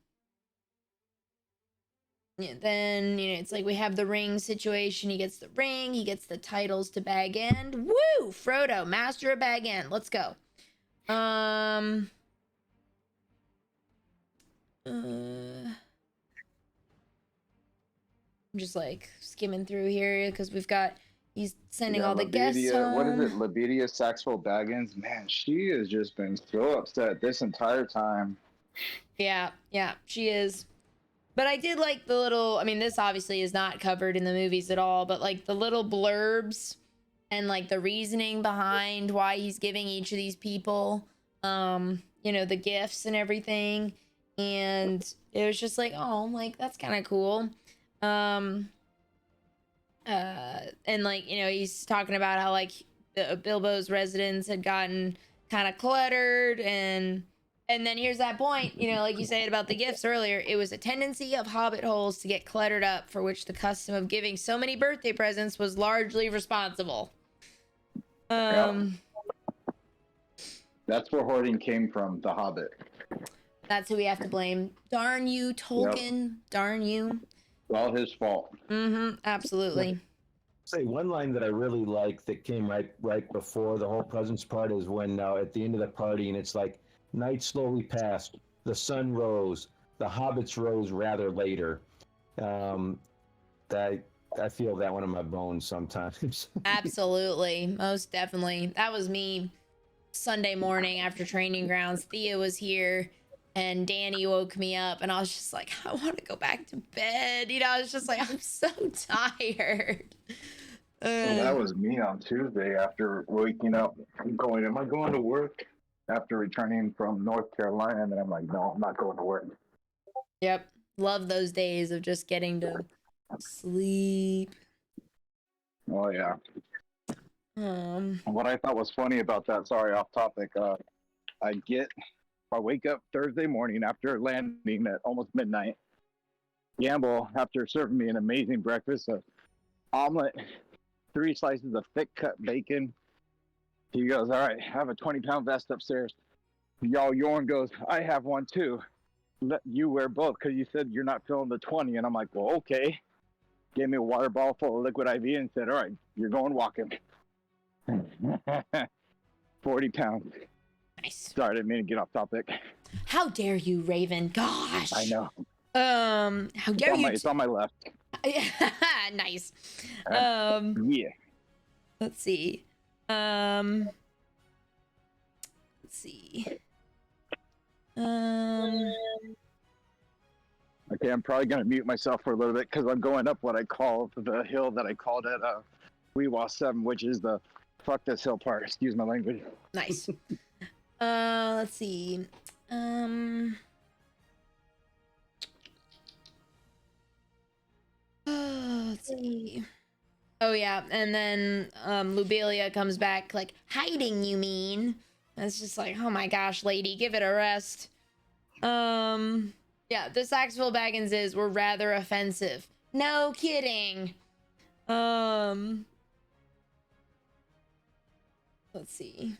Yeah, then, you know, it's like we have the ring situation. He gets the ring. He gets the titles to Bag End. Woo! Frodo, master of Bag End. Let's go. I'm just like skimming through here because we've got he's sending all the guests home. What is it? Labedia Saxwell Baggins? Man, she has just been so upset this entire time. Yeah, she is. But I did like the little, I mean, this obviously is not covered in the movies at all, but like the little blurbs and like the reasoning behind why he's giving each of these people, you know, the gifts and everything. And it was just like, oh, like, that's kind of cool. And like, you know, he's talking about how like Bilbo's residence had gotten kind of cluttered and then here's that point, you know, like you said about the gifts earlier, it was a tendency of hobbit holes to get cluttered up, for which the custom of giving so many birthday presents was largely responsible. That's where hoarding came from, the Hobbit. That's who we have to blame. Darn you, Tolkien. Yep. Darn you. It's all his fault. Absolutely. Say one line that I really like that came right before the whole presents part is when at the end of the party, and it's like, night slowly passed, the sun rose, the hobbits rose rather later. I feel that one in my bones sometimes. Absolutely, most definitely. That was me Sunday morning after training grounds. Thea was here and Danny woke me up and I was just like, I want to go back to bed. You know, I was just like, I'm so tired. Well, that was me on Tuesday after waking up. Am I going to work? After returning from North Carolina, and then I'm like, no, I'm not going to work. Yep. Love those days of just getting to sleep. Oh, yeah. What I thought was funny about that, sorry, off topic, I wake up Thursday morning after landing at almost midnight. Gamble, after serving me an amazing breakfast, of omelet, 3 slices of thick cut bacon. He goes, all right, I have a 20-pound vest upstairs. Y'all, Yorn goes, I have one too. Let you wear both because you said you're not feeling the 20. And I'm like, well, okay. Gave me a water bottle full of liquid IV and said, all right, you're going walking. 40 pounds. Nice. Sorry, I didn't mean to get off topic. How dare you, Raven? Gosh. I know. How dare you? It's on my left. Nice. Yeah. Let's see. Let's see. Okay, I'm probably gonna mute myself for a little bit because I'm going up what I call the hill that I called at Weewa 7, which is the fuck this hill part. Excuse my language. Nice. Let's see. see. Oh yeah, and then Lubelia comes back like, hiding, you mean? And it's just like, oh my gosh, lady, give it a rest. Yeah, the Saxville Bagginses were rather offensive. No kidding. Let's see.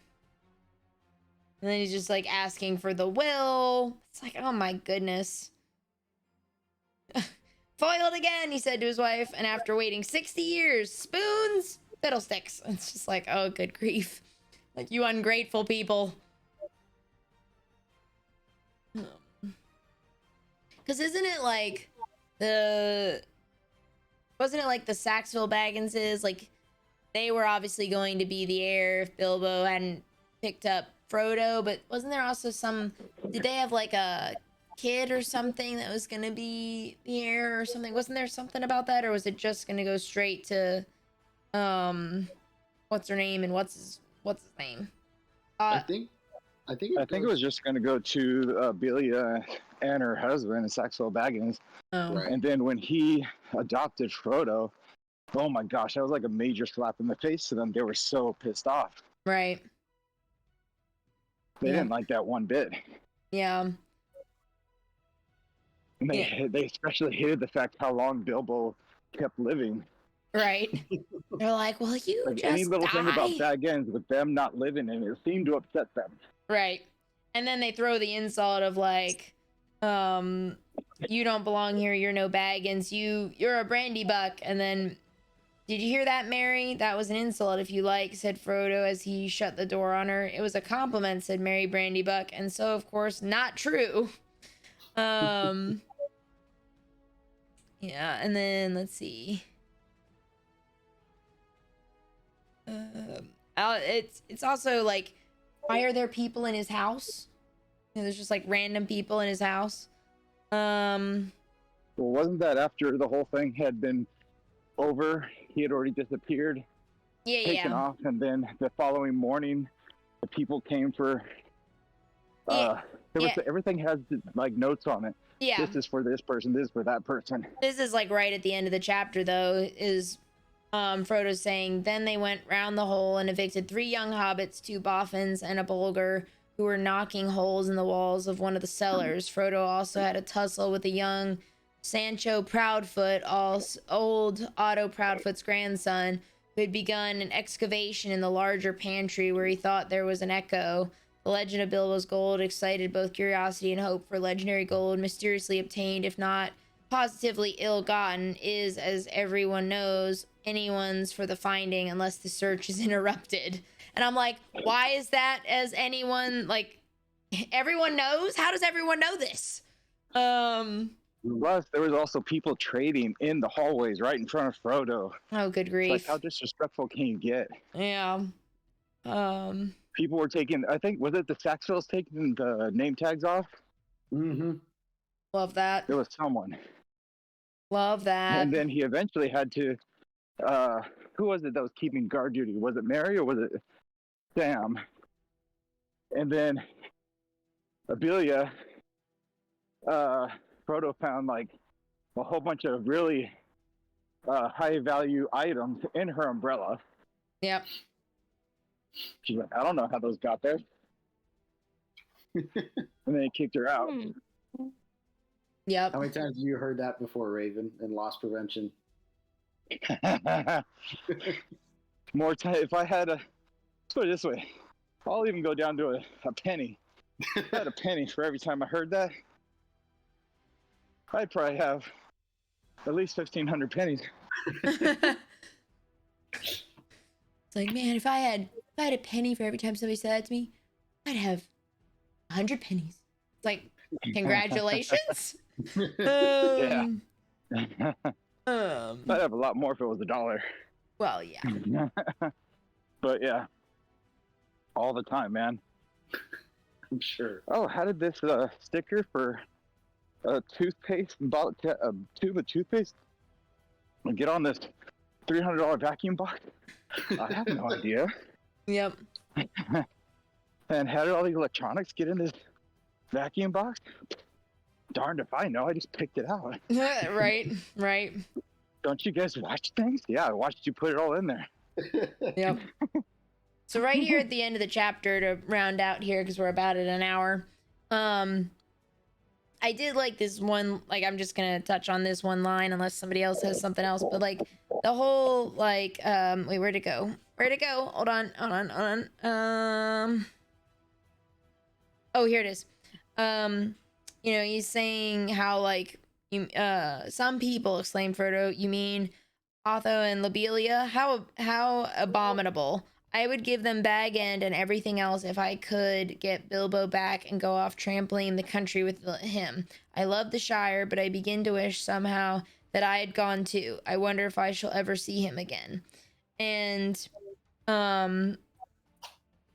And then he's just like asking for the will. It's like, oh my goodness. Foiled again, he said to his wife, and after waiting 60 years, spoons, fiddlesticks. It's just like, oh, good grief. Like, you ungrateful people. Because isn't it like wasn't it like the Saxville Bagginses, like, they were obviously going to be the heir if Bilbo hadn't picked up Frodo, but wasn't there also did they have like a kid or something that was gonna be the heir or something? Wasn't there something about that, or was it just gonna go straight to what's her name and what's his name? I think it was just going to go to Belia and her husband, Saxville Baggins. Oh. Right. And then when he adopted Frodo, oh my gosh, that was like a major slap in the face to them. They were so pissed off. Right. They Yeah. didn't like that one bit. Yeah. And they especially hated the fact how long Bilbo kept living. Right. They're like, well, you Like just any little die. thing about Baggins with them not living in it seemed to upset them. Right. And then they throw the insult of like, you don't belong here, you're no Baggins, you're a brandy buck. And then, did you hear that, Mary? That was an insult if you like, said Frodo as he shut the door on her. It was a compliment, said Mary Brandybuck, and so of course not true. Yeah, and then let's see. It's also like, why are there people in his house? You know, there's just like random people in his house. Well, wasn't that after the whole thing had been over? He had already disappeared, taken off, and then the following morning, the people came for. Everything has like notes on it. Yeah. This is for this person. This is for that person. This is like right at the end of the chapter, though, is Frodo saying, then they went round the hole and evicted 3 young hobbits, 2 boffins, and a bolger, who were knocking holes in the walls of one of the cellars. Frodo also had a tussle with a young Sancho Proudfoot, old Otto Proudfoot's grandson, who had begun an excavation in the larger pantry where he thought there was an echo. The legend of Bilbo's gold excited both curiosity and hope, for legendary gold, mysteriously obtained, if not positively ill-gotten, is, as everyone knows, anyone's for the finding unless the search is interrupted. And I'm like, why is that as anyone, like, everyone knows? How does everyone know this? Plus, there was also people trading in the hallways right in front of Frodo. Oh, good grief. Like, how disrespectful can you get? Yeah. People were taking, I think, was it the Saxvilles taking the name tags off? Mm-hmm. Love that. There was someone. Love that. And then he eventually had to, who was it that was keeping guard duty? Was it Mary or was it Sam? And then Abelia, Frodo found like a whole bunch of really high value items in her umbrella. Yep. She's like, I don't know how those got there. And then he kicked her out. Yep. How many times have you heard that before, Raven, in loss prevention? More time. If I had let's put it this way, I'll even go down to a penny. If I had a penny for every time I heard that, I'd probably have at least 1,500 pennies. It's like, man, if I had a penny for every time somebody said that to me, I'd have 100 pennies. It's like, congratulations. Yeah. I'd have a lot more if it was $1. Well, yeah. But yeah, all the time, man. I'm sure. Oh, how did this sticker for a toothpaste, a tube of toothpaste, get on this $300 vacuum box? I have no idea. Yep. And how did all these electronics get in this vacuum box? Darned if I know. I just picked it out. Right. don't you guys watch things? Yeah, I watched you put it all in there. Yep. So right here at the end of the chapter, to round out here, because we're about at an hour, I did like this one, like, I'm just gonna touch on this one line unless somebody else has something else, but like the whole, like, wait, where'd it go? Hold on. Oh, here it is. You know, he's saying how, like, you, some people, exclaimed Frodo, you mean Otho and Lobelia? How abominable. I would give them Bag End and everything else if I could get Bilbo back and go off trampling the country with him. I love the Shire, but I begin to wish somehow that I had gone too. I wonder if I shall ever see him again. And,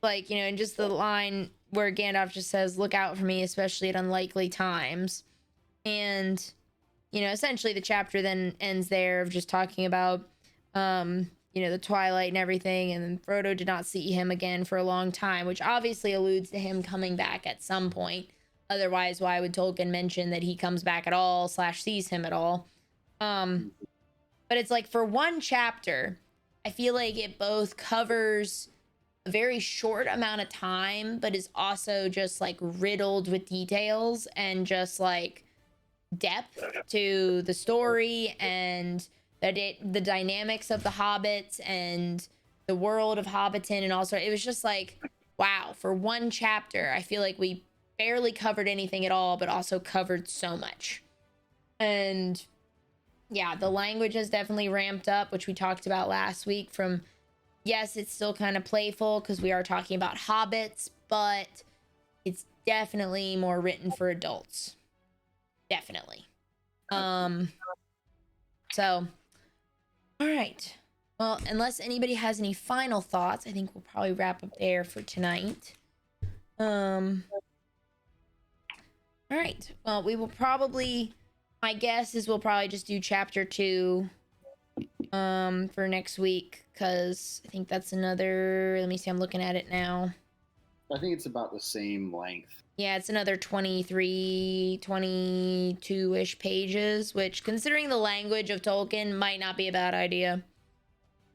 like, you know, and just the line where Gandalf just says, look out for me, especially at unlikely times. And, you know, essentially the chapter then ends there of just talking about, you know, the Twilight and everything, and Frodo did not see him again for a long time, which obviously alludes to him coming back at some point. Otherwise, why would Tolkien mention that he comes back at all / sees him at all? But it's like, for one chapter, I feel like it both covers a very short amount of time, but is also just like riddled with details and just like depth to the story and the dynamics of the hobbits and the world of Hobbiton. And also, it was just like, wow, for one chapter, I feel like we barely covered anything at all, but also covered so much. And yeah, the language has definitely ramped up, which we talked about last week. From, yes, it's still kind of playful because we are talking about hobbits, but it's definitely more written for adults. Definitely. So, all right. Well, unless anybody has any final thoughts, I think we'll probably wrap up there for tonight. All right. Well, we will probably, my guess is we'll probably just do chapter 2 for next week, because I think that's another, let me see, I'm looking at it now. I think it's about the same length. Yeah, it's another 23, 22-ish pages, which, considering the language of Tolkien, might not be a bad idea.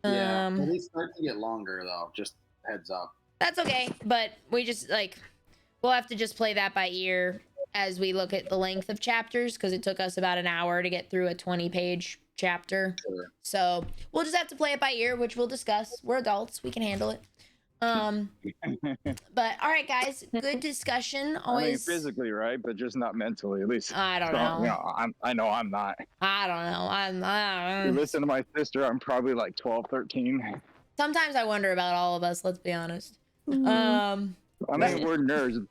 Yeah, well, they start to get longer, though. Just heads up. That's okay, but we just, like, we'll have to just play that by ear as we look at the length of chapters, because it took us about an hour to get through a 20-page chapter. Sure. So we'll just have to play it by ear, which we'll discuss. We're adults. We can handle it. But all right, guys, good discussion. Always. I mean, physically, right, but just not mentally. At least I don't know. You know, I know I'm not. I don't know. You listen to my sister, I'm probably like 12, 13. Sometimes I wonder about all of us. Let's be honest. I mean, we're nerds.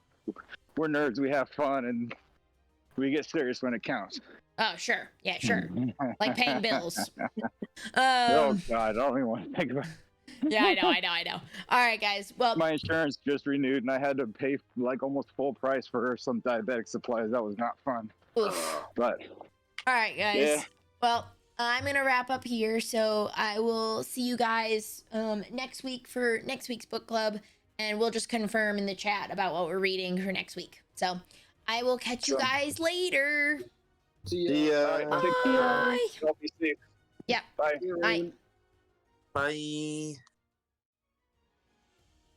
We're nerds. We have fun and we get serious when it counts. Oh, sure. Yeah, sure. Like paying bills. Oh God, I don't even want to think about it. Yeah, I know. All right, guys. Well, my insurance just renewed, and I had to pay like almost full price for some diabetic supplies. That was not fun. Oof. But all right, guys. Yeah. Well, I'm gonna wrap up here, so I will see you guys next week for next week's book club, and we'll just confirm in the chat about what we're reading for next week. So I will catch you guys later. See ya. Bye. Be safe. Yeah. Bye. Bye. Bye.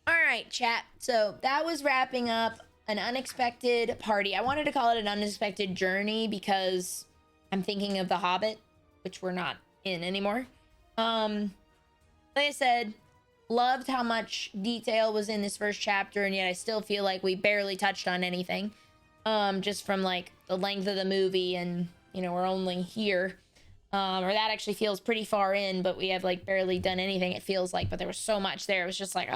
All right, chat. So that was wrapping up an unexpected party. I wanted to call it an unexpected journey because I'm thinking of The Hobbit, which we're not in anymore. Like I said, loved how much detail was in this first chapter, and yet I still feel like we barely touched on anything. Just from like the length of the movie, and you know, we're only here. Or that actually feels pretty far in, but we have like barely done anything, it feels like, but there was so much there. It was just like,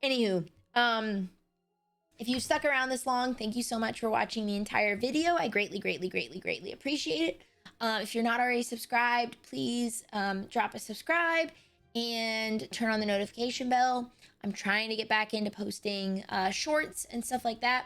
Anywho, if you stuck around this long, thank you so much for watching the entire video. I greatly appreciate it. If you're not already subscribed, please drop a subscribe and turn on the notification bell. I'm trying to get back into posting shorts and stuff like that.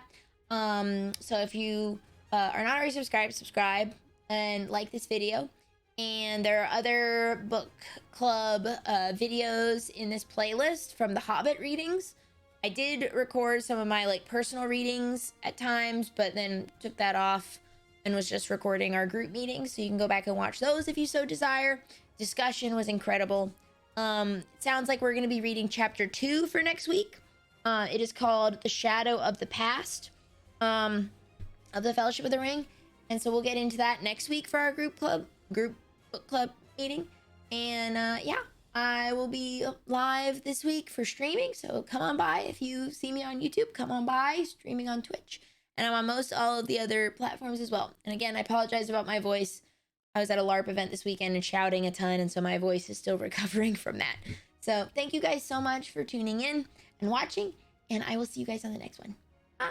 So if you are not already subscribed, subscribe and like this video. And there are other book club videos in this playlist from the Hobbit readings. I did record some of my like personal readings at times, but then took that off and was just recording our group meetings. So you can go back and watch those if you so desire. Discussion was incredible. It sounds like we're going to be reading chapter 2 for next week. It is called The Shadow of the Past of the Fellowship of the Ring. And so we'll get into that next week for our group book club meeting. And yeah, I will be live this week for streaming. So come on by. If you see me on YouTube, come on by, streaming on Twitch. And I'm on most all of the other platforms as well. And again, I apologize about my voice. I was at a LARP event this weekend and shouting a ton, and so my voice is still recovering from that. So thank you guys so much for tuning in and watching, and I will see you guys on the next one. Bye.